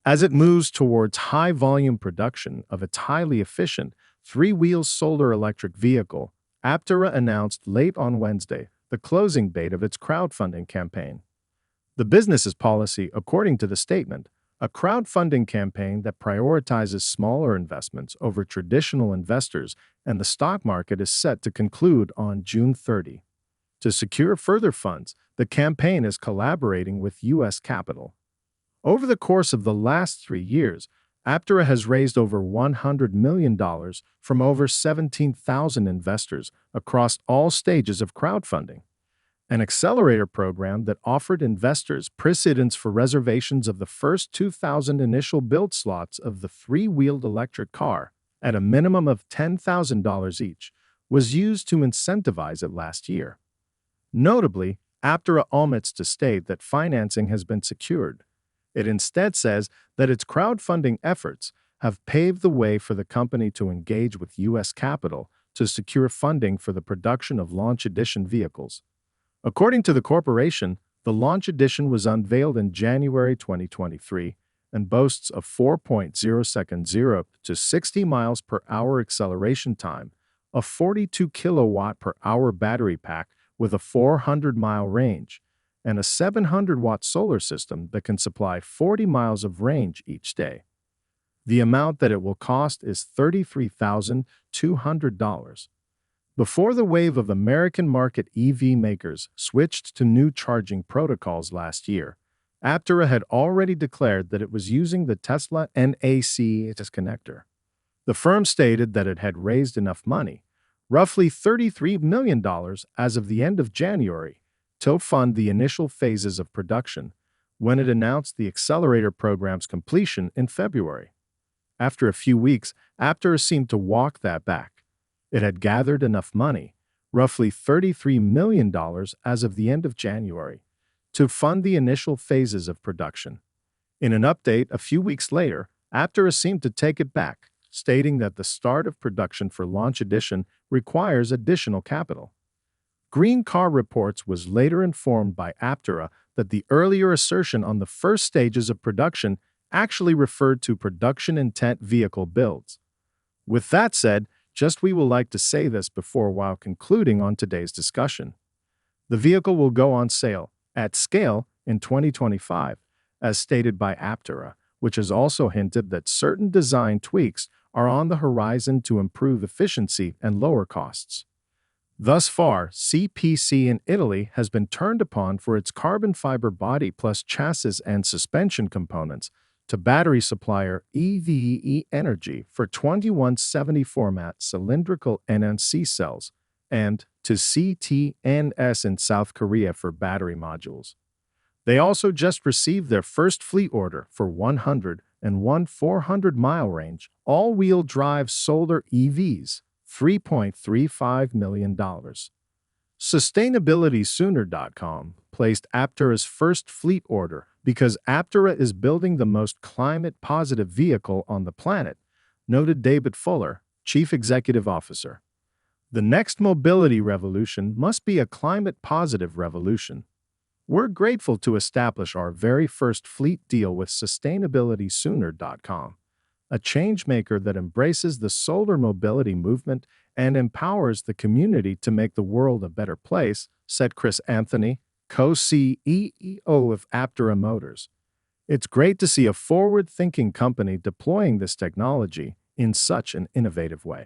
As it moves towards high-volume production of its highly efficient three-wheel solar electric vehicle, Aptera announced late on Wednesday the closing date of its crowdfunding campaign. The business's policy, according to the statement, a crowdfunding campaign that prioritizes smaller investments over traditional investors, and the stock market is set to conclude on June 30. To secure further funds, the campaign is collaborating with U.S. capital. Over the course of the last 3 years, Aptera has raised over $100 million from over 17,000 investors across all stages of crowdfunding. An accelerator program that offered investors precedence for reservations of the first 2,000 initial build slots of the three-wheeled electric car at a minimum of $10,000 each was used to incentivize it last year. Notably, Aptera omits to state that financing has been secured. It instead says that its crowdfunding efforts have paved the way for the company to engage with U.S. capital to secure funding for the production of Launch Edition vehicles. According to the corporation, the Launch Edition was unveiled in January 2023 and boasts a 4.0-second 0 to 60 miles per hour acceleration time, a 42 kilowatt per hour battery pack with a 400-mile range, and a 700-watt solar system that can supply 40 miles of range each day. The amount that it will cost is $33,200. Before the wave of American market EV makers switched to new charging protocols last year, Aptera had already declared that it was using the Tesla NAC disconnector. The firm stated that it had raised enough money, roughly $33 million as of the end of January, to fund the initial phases of production, when it announced the Accelerator Program's completion in February. After a few weeks, Aptera seemed to walk that back. It had gathered enough money, roughly $33 million as of the end of January, to fund the initial phases of production. In an update a few weeks later, Aptera seemed to take it back, stating that the start of production for Launch Edition requires additional capital. Green Car Reports was later informed by Aptera that the earlier assertion on the first stages of production actually referred to production intent vehicle builds. With that said, we will like to say this while concluding on today's discussion. The vehicle will go on sale, at scale, in 2025, as stated by Aptera, which has also hinted that certain design tweaks are on the horizon to improve efficiency and lower costs. Thus far, CPC in Italy has been turned upon for its carbon fiber body plus chassis and suspension components, to battery supplier EVE Energy for 2170 format cylindrical NMC cells, and to CTNS in South Korea for battery modules. They also just received their first fleet order for 101 400-mile range all-wheel drive solar EVs, $3.35 million. SustainabilitySooner.com placed Aptera's first fleet order because Aptera is building the most climate-positive vehicle on the planet, noted David Fuller, Chief Executive Officer. The next mobility revolution must be a climate-positive revolution. We're grateful to establish our very first fleet deal with SustainabilitySooner.com, a changemaker that embraces the solar mobility movement and empowers the community to make the world a better place, said Chris Anthony, co-CEO of Aptera Motors. It's great to see a forward-thinking company deploying this technology in such an innovative way.